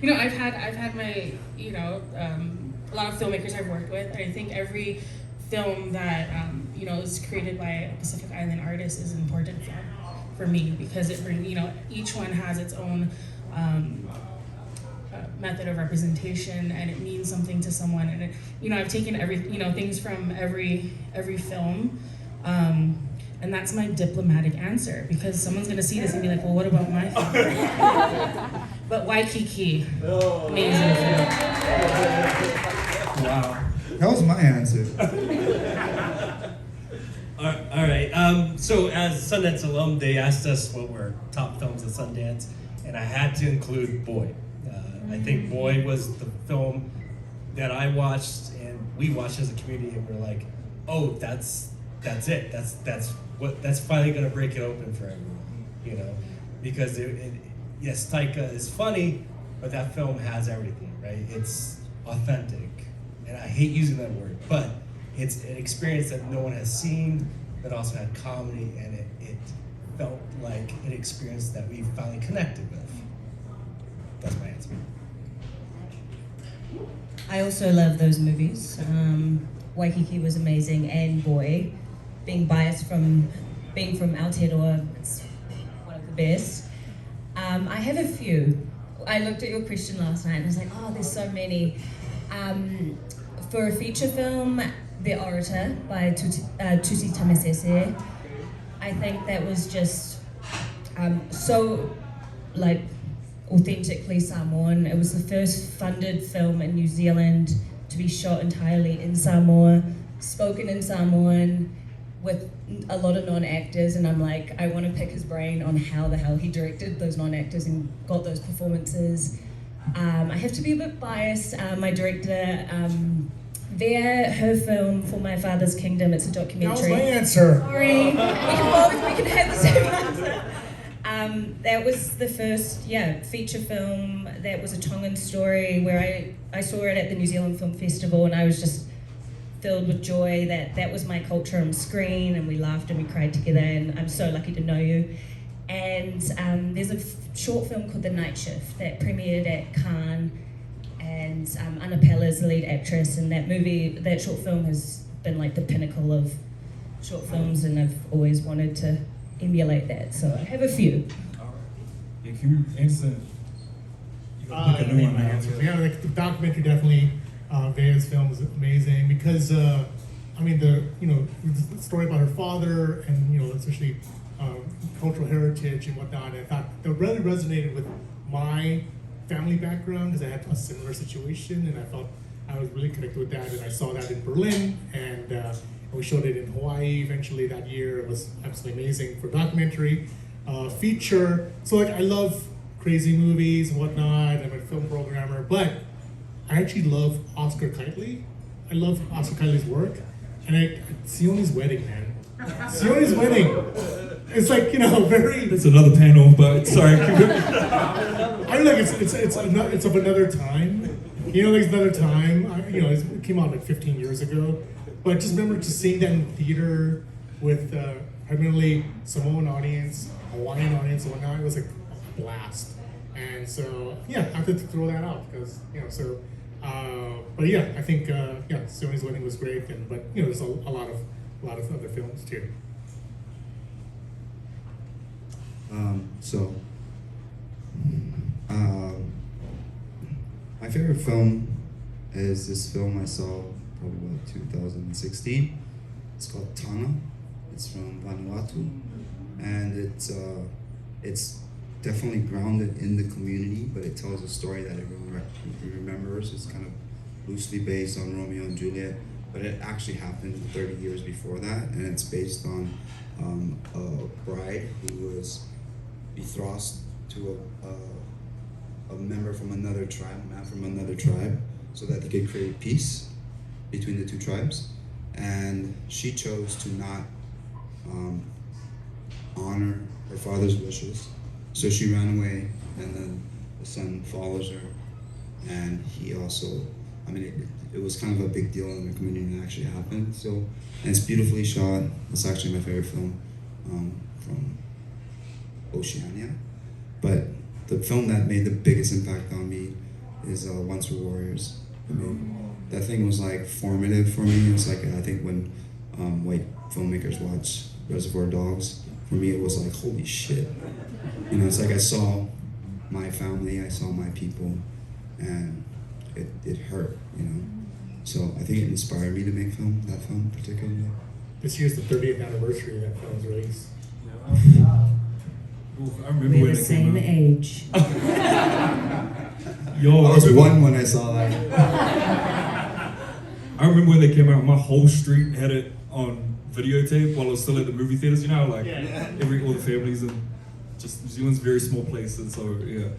You know, I've had my, a lot of filmmakers I've worked with, and I think every film that is created by a Pacific Island artist is an important film for me, because it brings, each one has its own method of representation, and it means something to someone. And it, I've taken things from every film, and that's my diplomatic answer, because someone's gonna see this and be like, well, what about my film? But Waikiki, amazing film. Wow, that was my answer. All right. So as Sundance alum, they asked us what were top films at Sundance, and I had to include Boy. I think Boy was the film that I watched and we watched as a community, and we're like, oh, that's it. That's finally gonna break it open for everyone, because yes, Taika is funny, but that film has everything, right? It's authentic, and I hate using that word, but it's an experience that no one has seen, that also had comedy, and it felt like an experience that we finally connected with. That's my answer. I also love those movies. Waikiki was amazing, and Boy, being biased from being from Aotearoa, it's one of the best. I have a few. I looked at your question last night and I was like, oh, there's so many. For a feature film, The Orator by Tusi Tamasese, I think that was just so authentically Samoan. It was the first funded film in New Zealand to be shot entirely in Samoa, spoken in Samoan, with a lot of non-actors, and I'm like, I want to pick his brain on how the hell he directed those non-actors and got those performances. I have to be a bit biased. My director, her film For My Father's Kingdom, it's a documentary. That was my answer. Sorry, we can have the same answer. That was the first, feature film that was a Tongan story, where I saw it at the New Zealand Film Festival, and I was just filled with joy that was my culture on screen, and we laughed and we cried together, and I'm so lucky to know you. And there's a short film called The Night Shift that premiered at Cannes, and Anna Pella's the lead actress, and that short film has been like the pinnacle of short films, and I've always wanted to emulate that, so I have a few. If you answer, you can pick a new one. Yeah, the documentary definitely. Vea's film was amazing because the story about her father and especially cultural heritage and whatnot. And I thought that really resonated with my family background, because I had a similar situation, and I felt I was really connected with that. And I saw that in Berlin, and we showed it in Hawaii eventually that year. It was absolutely amazing for documentary, feature. So I love crazy movies and whatnot. I'm a film programmer, but I actually love Oscar Kitely. I love Oscar Kitely's work, and Sione's Wedding, man. Sione's Wedding. It's very. That's another panel, but sorry. I mean, it's of another time. There's another time. It came out 15 years ago, but just remember just seeing that in the theater with primarily Samoan audience, Hawaiian audience, and whatnot. It was a blast. And so, I had to throw that out because, I think, Sione's Wedding was great, but there's a lot of other films too. My favorite film is this film I saw probably about 2016. It's called Tana. It's from Vanuatu, and it's definitely grounded in the community, but it tells a story that everyone remembers. It's kind of loosely based on Romeo and Juliet, but it actually happened 30 years before that, and it's based on a bride who was betrothed to a member from another tribe, a man from another tribe, so that they could create peace between the two tribes. And she chose to not honor her father's wishes, so she ran away, and then the son follows her, and he also, it was kind of a big deal in the community when it actually happened. So, and it's beautifully shot. It's actually my favorite film from Oceania. But the film that made the biggest impact on me is Once We're Warriors. I mean, that thing was like formative for me. It's like, I think when white filmmakers watch Reservoir Dogs, for me it was like, holy shit. You know, it's like I saw my family, I saw my people, and it hurt, you know. So I think it inspired me to make film, that film particularly. This year's the 30th anniversary of that film's release. Ooh, I remember We're when the it same came out. age. Yo, I was one when I saw that. I remember when they came out, my whole street had it on videotape while I was still at the movie theaters. You know, like all the families and just New Zealand's a very small place, and so yeah.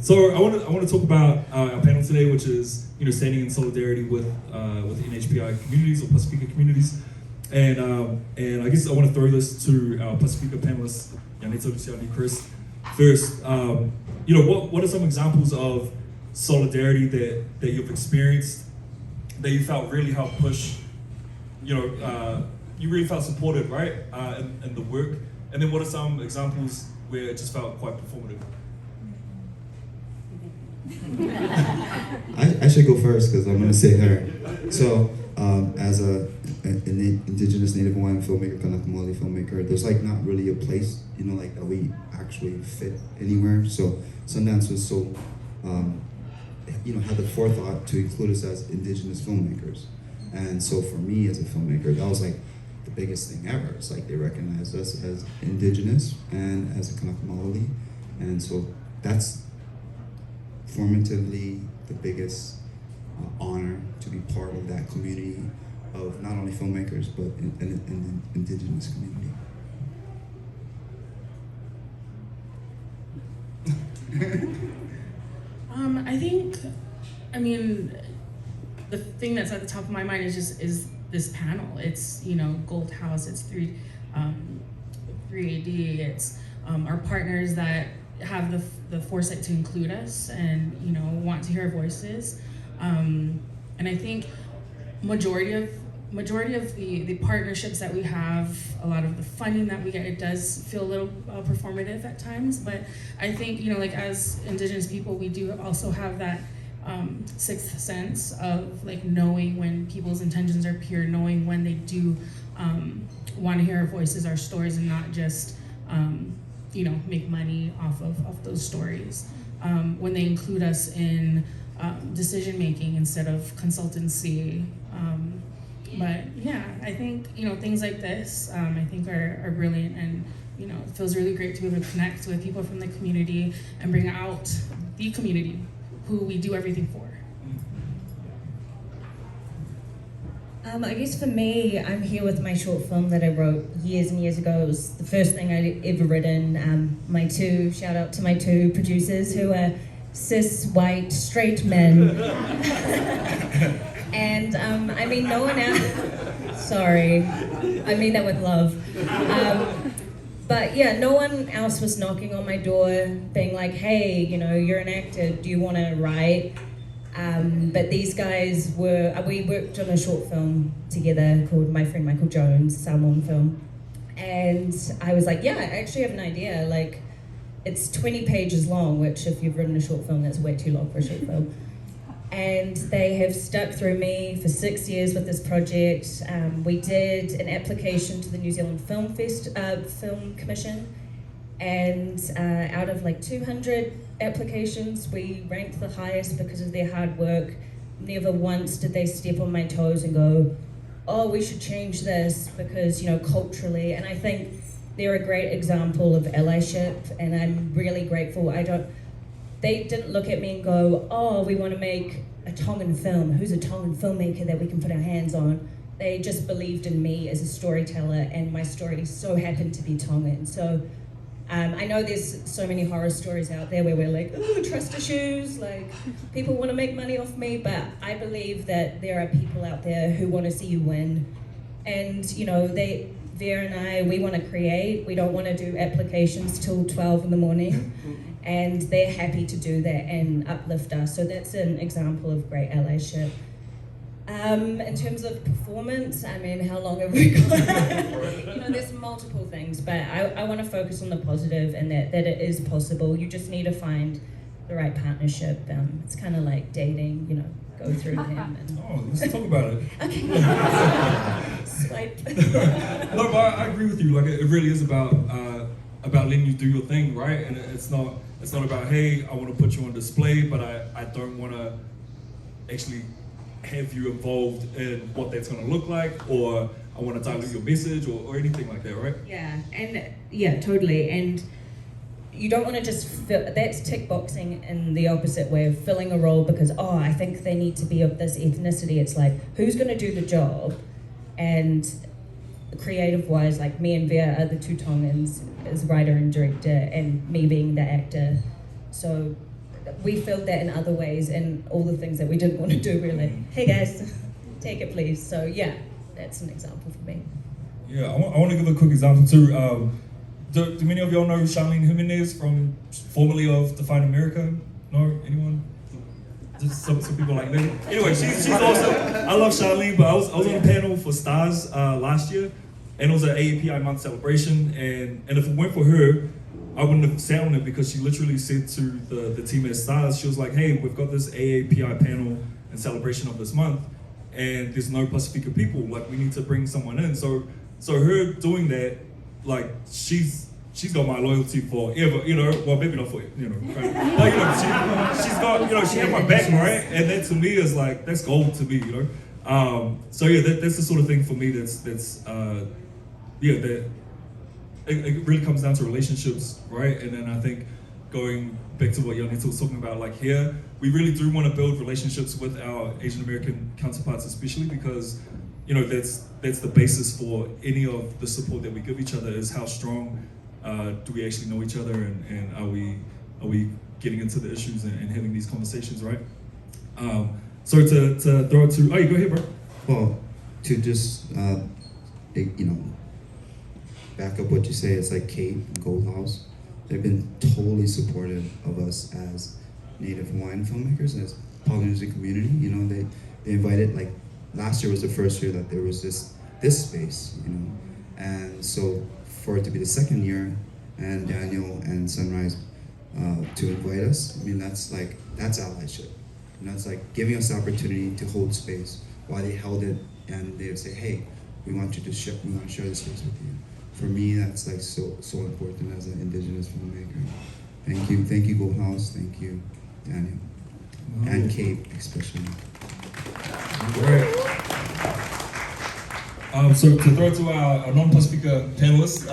So I want to talk about our panel today, which is standing in solidarity with NHPI communities or Pasifika communities, and I guess I want to throw this to our Pasifika panelists, Ianeta, Luciane, Chris. First, what are some examples of solidarity that you've experienced that you felt really helped push, you really felt supported, right, in the work, and then what are some examples where it just felt quite performative? I should go first because I'm going to say her. So, as an Indigenous Native Hawaiian filmmaker, Kahunahana filmmaker, there's like not really a place, like that we actually fit anywhere. So Sundance was so, had the forethought to include us as Indigenous filmmakers. And so for me as a filmmaker, that was like the biggest thing ever. It's like they recognized us as Indigenous and as a Kahunahana, and so that's formatively the biggest honor to be part of that community of not only filmmakers but an Indigenous community. The thing that's at the top of my mind is this panel. It's Gold House. It's 3AD. It's our partners that have the foresight to include us and want to hear our voices. And I think majority of the partnerships that we have, a lot of the funding that we get, it does feel a little performative at times. But I think as Indigenous people, we do also have that sixth sense of knowing when people's intentions are pure, knowing when they do want to hear our voices, our stories, and not just make money off of those stories. When they include us in decision making instead of consultancy. But yeah, I think things like this I think are brilliant, and it feels really great to be able to connect with people from the community and bring out the community who we do everything for. I guess for me, I'm here with my short film that I wrote years and years ago. It was the first thing I'd ever written. Shout out to my two producers who are cis, white, straight men. And no one else, sorry, I mean that with love. But yeah, no one else was knocking on my door being like, hey, you're an actor, do you want to write? But these guys we worked on a short film together called My Friend Michael Jones, Salmon film. And I was like, yeah, I actually have an idea. It's 20 pages long, which if you've written a short film, that's way too long for a short film. And they have stuck through me for 6 years with this project. We did an application to the New Zealand Film Commission, and out of 200 applications, we ranked the highest because of their hard work. Never once did they step on my toes and go, oh, we should change this because, culturally. And I think they're a great example of allyship, and I'm really grateful. They didn't look at me and go, oh, we want to make a Tongan film. Who's a Tongan filmmaker that we can put our hands on? They just believed in me as a storyteller, and my story so happened to be Tongan. So I know there's so many horror stories out there where we're like, oh, trust issues, people want to make money off me, but I believe that there are people out there who want to see you win. And, Vera and I, we want to create. We don't want to do applications till 12 in the morning. And they're happy to do that and uplift us. So that's an example of great allyship. In terms of performance, I mean, how long have we got? There's multiple things, but I want to focus on the positive and that it is possible. You just need to find the right partnership. It's kind of like dating, go through him. And... Oh, let's talk about it. Okay. Swipe. No, but I agree with you. Like, it really is about letting you do your thing, right? And it's not about, hey, I want to put you on display, but I don't want to actually have you involved in what that's going to look like, or I want to dilute your message, or anything like that, right? Yeah, totally. And you don't want to just that's tick boxing in the opposite way of filling a role because, I think they need to be of this ethnicity. It's like, who's going to do the job? And creative wise, like me and Vea are the two Tongans as writer and director, and me being the actor. So we filled that in other ways, and all the things that we didn't want to do, we were like, hey guys, take it please. So yeah, that's an example for me. Yeah, I want to give a quick example too. Do many of y'all know Charlene Jimenez formerly of Define America? No? Anyone? Just some people like that. Anyway, she's awesome. I love Charlene, but I was on a panel for Stars last year, and it was an AAPI month celebration, and if it weren't for her, I wouldn't have sat on it, because she literally said to the team at Stars, she was like, hey, we've got this AAPI panel and celebration of this month, and there's no Pasifika people, like we need to bring someone in. So her doing that, like she's got my loyalty forever, well maybe not for, but she's got, she had my back, right? And that to me is like, that's gold to me, So yeah, that's the sort of thing for me that it really comes down to relationships, right? And then I think going back to what Ianeta was talking about, like here, we really do want to build relationships with our Asian American counterparts, especially because, that's the basis for any of the support that we give each other, is how strong do we actually know each other, and are we getting into the issues and having these conversations, right? So to throw it to, go ahead, bro. Well, to just, back up what you say, it's like Kate and Gold House. They've been totally supportive of us as Native Hawaiian filmmakers, as Polynesian community. They invited, like, last year was the first year that there was this space, and so for it to be the second year, and Daniel and Sunrise to invite us, I mean, that's allyship. And that's like giving us the opportunity to hold space while they held it, and they would say, hey, we want to share this space with you. For me, that's like so important as an Indigenous filmmaker. Thank you, Gold House. Thank you, Daniel, and Kate especially. Great. So to throw to our non-Pasifika panelists.